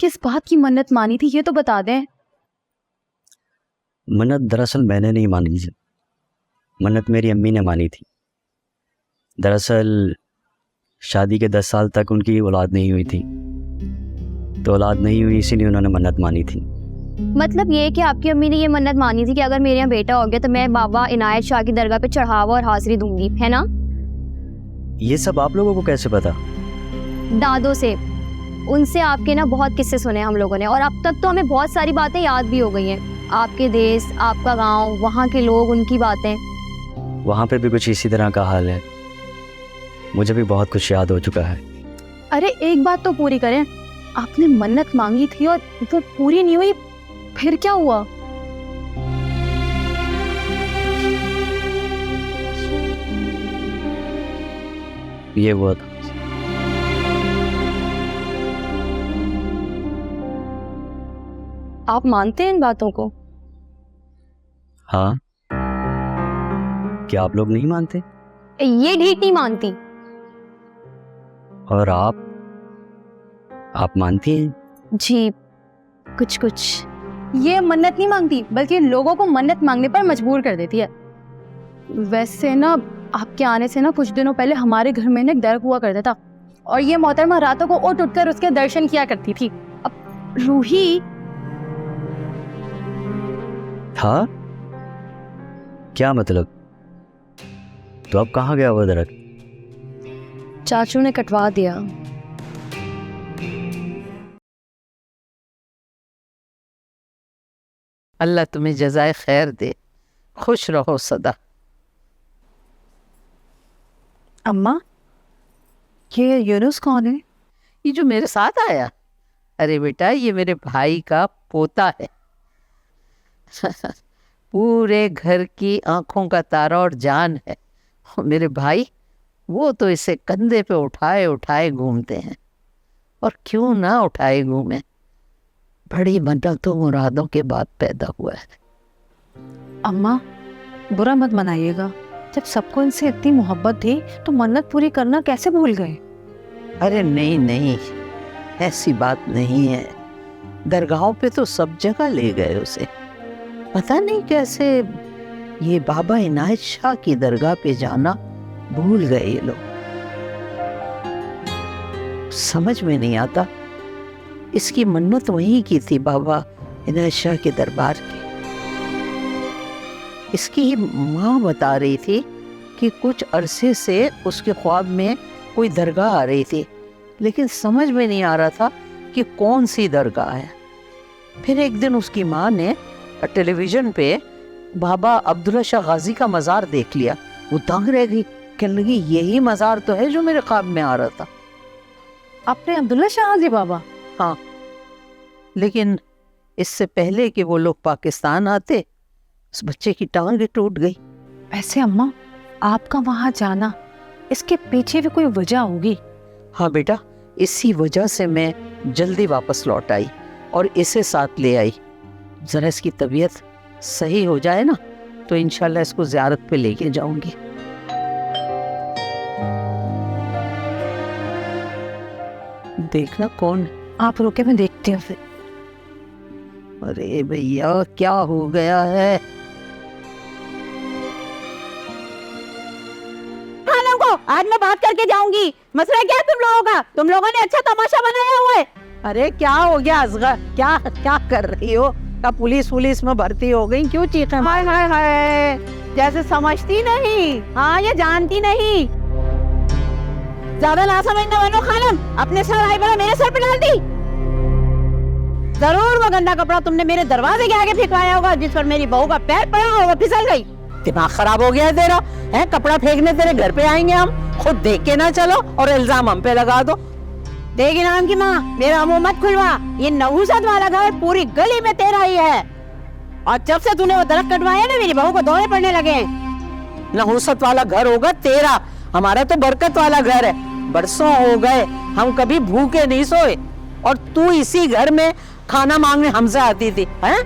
किस बात की मन्नत मानी थी ये तो बता दें। मन्नत दरअसल मैंने नहीं मानी थी, मन्नत मेरी अम्मी ने मानी थी। दरअसल शादी के 10 साल तक उनकी औलाद नहीं हुई थी, तो औलाद नहीं हुई इसीलिए उन्होंने मन्नत मानी थी। मतलब ये कि आपकी अम्मी ने ये मन्नत मानी थी कि अगर मेरे यहाँ बेटा हो गया तो मैं बाबा इनायत शाह की दरगाह पे चढ़ावा और हाजिरी दूंगी, है ना? ये सब आप लोगों को कैसे पता? दादों से, उनसे आपके ना बहुत किस्से सुने हम लोगों ने, और अब तक तो हमें बहुत सारी बातें याद भी हो गई हैं। आपके देश, आपका गांव, वहाँ के लोग, उनकी बातें। वहाँ पे भी कुछ इसी तरह का हाल है, मुझे भी बहुत कुछ याद हो चुका है। अरे एक बात तो पूरी करें, आपने मन्नत मांगी थी और वो पूरी नहीं हुई, फिर क्या हुआ? ये हुआ था। आप मानते हैं इन बातों को? हाँ, क्या आप लोग नहीं मानते? ये ढीठ नहीं मानती। और आप मानती हैं? जी, कुछ कुछ। ये मन्नत नहीं मांगती बल्कि लोगों को मन्नत मांगने पर मजबूर कर देती है। वैसे ना आपके आने से ना कुछ दिनों पहले हमारे घर में ना एक दर्द हुआ करता था, और ये मोहतरमा रातों को उठ उठकर उसके दर्शन किया करती थी। अब रूही था? क्या मतलब? तो अब कहाँ गया वो दरख्त? चाचू ने कटवा दिया। अल्लाह तुम्हें जज़ाए खैर दे, खुश रहो सदा। अम्मा, ये यूनुस कौन है? ये जो मेरे साथ आया, अरे बेटा ये मेरे भाई का पोता है। पूरे घर की आंखों का तारा और जान है। मेरे भाई वो तो इसे कंधे पे उठाए उठाए घूमते हैं, और क्यों ना उठाए घूमे, बड़ी मन्नतों मुरादों के बाद पैदा हुआ है। अम्मा बुरा मत मनाइएगा, जब सबको इनसे इतनी मोहब्बत थी तो मन्नत पूरी करना कैसे भूल गए? अरे नहीं नहीं, ऐसी बात नहीं है। दरगाहों पे तो सब जगह ले गए उसे। पता नहीं कैसे ये बाबा इनायत शाह की दरगाह पे जाना भूल गए ये लोग। समझ में नहीं आता, इसकी मन्नत वहीं की थी बाबा इनायत शाह के दरबार की। इसकी माँ बता रही थी कि कुछ अरसे से उसके ख्वाब में कोई दरगाह आ रही थी, लेकिन समझ में नहीं आ रहा था कि कौन सी दरगाह है। फिर एक दिन उसकी माँ ने टेलीविजन पे बाबा अब्दुल्ला शाह गाजी का मज़ार देख लिया। वो दंग रह गई, कहने लगी यही मज़ार तो है जो मेरे ख्वाब में आ रहा था। अपने अब्दुल्ला शाह गाजी बाबा? हाँ, लेकिन इससे पहले कि वो लोग पाकिस्तान आते उस बच्चे की टांग टूट गई। वैसे अम्मा आपका वहाँ जाना, इसके पीछे भी कोई वजह होगी? हाँ बेटा, इसी वजह से मैं जल्दी वापस लौट आई और इसे साथ ले आई। ज़रा इसकी तबीयत सही हो जाए ना तो इंशाल्लाह इसको ज़ियारत पे लेके जाऊंगी। देखना कौन। आप रुके, मैं देखती हूँ फिर। अरे भैया क्या हो गया है? आज मैं बात करके जाऊंगी। मसला क्या है तुम लोगों का? तुम लोगों ने अच्छा तमाशा बनाया हुआ है। अरे क्या हो गया असगर, क्या क्या कर रही हो? क्या पुलिस में भर्ती हो गई? क्यों चीखें? हाय हाय हाय, जैसे समझती नहीं, हाँ ये जानती नहीं। ज्यादा ना समझने वालों खानम, अपने सर आई बड़ा मेरे सर पे डाल दी। जरूर वो गंदा कपड़ा तुमने मेरे दरवाजे के आगे फेंकवाया होगा, जिस पर मेरी बहू का पैर पड़ा होगा, फिसल गई। दिमाग खराब हो गया है तेरा? है कपड़ा फेंकने तेरे घर पे आएंगे हम, खुद देख के ना चलो और इल्जाम हम पे लगा दो। देगी नाम की माँ, मेरा मुंह मत खुलवा। ये नहुसत वाला घर पूरी गली में तेरा ही है, और जब से तूने वो दरख्त कटवाया ना मेरी बहू को दौरे पड़ने लगे। नहुसत वाला घर होगा तेरा, हमारा तो बरकत वाला घर है। बरसों हो गए हम कभी भूखे नहीं सोए, और तू इसी घर में खाना मांगने हमसे आती थी। हैं?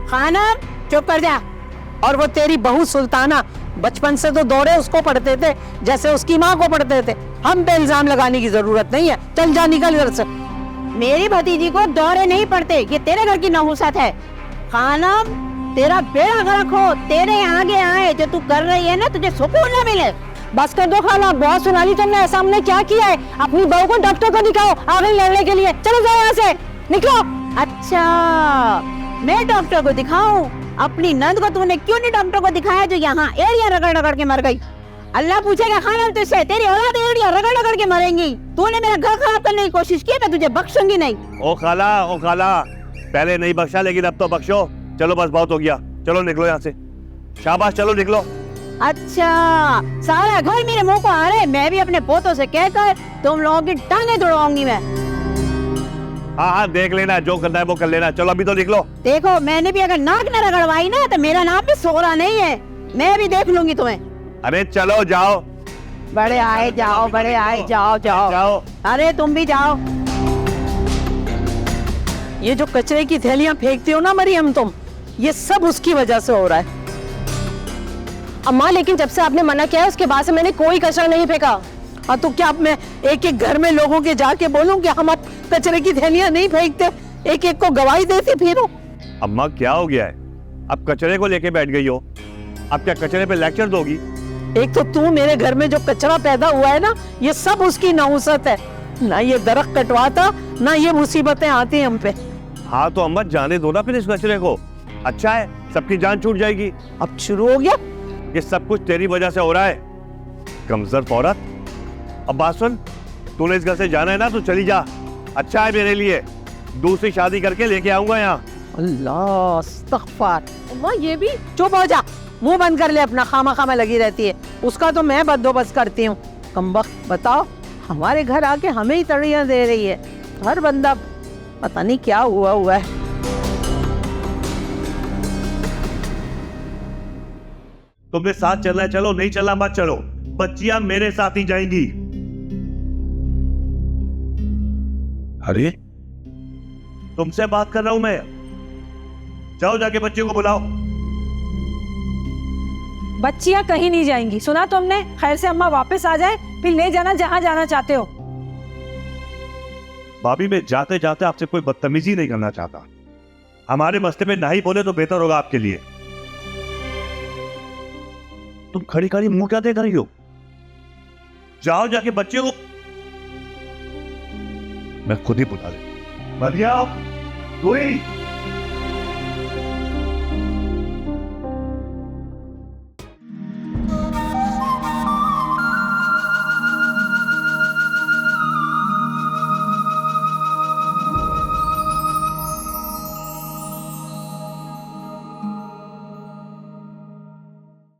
खाना चुप कर जा। और वो तेरी बहू सुल्ताना, बचपन से तो दौरे उसको पढ़ते थे जैसे उसकी माँ को पढ़ते थे। हम पे इल्जाम लगाने की जरूरत नहीं है, चल जा निकल घर से। मेरी भतीजी को दौरे नहीं पड़ते, ये तेरे घर की नहुसत है। खानम, तेरा बेड़ा गर्क हो, तेरे आगे आए जो तू कर रही है ना, तुझे सुकून न मिले। बस कर दो खाला, बहुत सुना ली तुमने। ऐसा हमने क्या किया है? अपनी बहू को डॉक्टर को दिखाओ, आ गई लड़ने के लिए। चलो जाओ यहाँ से, निकलो। अच्छा, मैं डॉक्टर को दिखाऊं? अपनी नंद को तूने क्यों नहीं डॉक्टर को दिखाया जो यहाँ एड़ियां रगड़ रगड़ के मर गई? अल्लाह पूछेगा खानम तुझसे, तेरी औलाद एड़ियां रगड़ रगड़ के मरेंगी। तूने मेरा घर खराब करने की कोशिश की, मैं तुझे बख्शूंगी नहीं। ओ खाला, पहले नहीं बख्शा लेकिन अब तो बख्शो। चलो बस बहुत हो गया, चलो निकलो यहाँ से। शाबाश, चलो निकलो। अच्छा, सारा घर मेरे मुंह को आ रहा है। मैं भी अपने पोतों से कहकर तुम लोगों की टांगें तोड़वाऊंगी मैं। हाँ, देख लेना, जो करना है वो कर लेना। चलो अभी तो निकलो। देखो, मैंने भी अगर नाक न रगड़वाई ना तो मेरा नाम भी सोरा नहीं है। मैं भी देख लूंगी तुम्हें। अरे चलो जाओ। बड़े आए जाओ, बड़े आए जाओ जाओ। जाओ। अरे तुम भी जाओ। ये जो कचरे की थैलियां फेंकती हो ना मरियम तुम, ये सब उसकी वजह से हो रहा है। अम्मा, लेकिन जब से आपने मना किया है उसके बाद से मैंने कोई कचरा नहीं फेंका। हाँ तो क्या अब मैं एक एक घर में लोगों के जाके बोलूं कि हम कचरे की थैलियां नहीं फेंकते? एक एक को गवाही देती फिर। अम्मा क्या हो गया है? अब कचरे को लेके बैठ गई हो, अब क्या कचरे पे लेक्चर दोगी? एक तो तू मेरे घर में जो कचरा पैदा हुआ है ना, ये सब उसकी नहुसत है। ना ये दरख्त कटवाता, ना ये मुसीबतें आती हम पे। हाँ तो अम्मा जाने दो ना फिर इस कचरे को। अच्छा है, सबकी जान छूट जाएगी। अब शुरू हो गया। ये सब कुछ तेरी वजह से हो रहा है, कमजोर औरत। अब बात सुन, तूने इस घर से जाना है ना तो चली जा। अच्छा है मेरे लिए, दूसरी शादी करके लेके आऊंगा यहाँ। अल्लाह अस्तगफार। अम्मा ये भी चुप हो जा, मुंह बंद कर ले अपना, खामा खामा लगी रहती है। उसका तो मैं बंदोबस्त करती हूँ। कमबख्त, बताओ, हमारे घर आके हमें ही तड़ियां दे रही है। हर बंदा पता नहीं क्या हुआ है। तुमने साथ चलना है चलो, नहीं चलना मत चलो। बच्चियां मेरे साथ ही जाएंगी। अरे तुमसे बात कर रहा हूं मैं। जाओ जाके बच्चियों को बुलाओ। बच्चियां कहीं नहीं जाएंगी, सुना तुमने? खैर से अम्मा वापस आ जाए, फिर ले जाना जहां जाना चाहते हो। भाभी, मैं जाते जाते आपसे कोई बदतमीजी नहीं करना चाहता। हमारे मसले पे ना ही बोले तो बेहतर होगा आपके लिए। तुम खड़ी खड़ी मुंह क्या देख रही हो? जाओ जाके बच्चे को। मैं खुद ही बुला ले। मरिया, कोई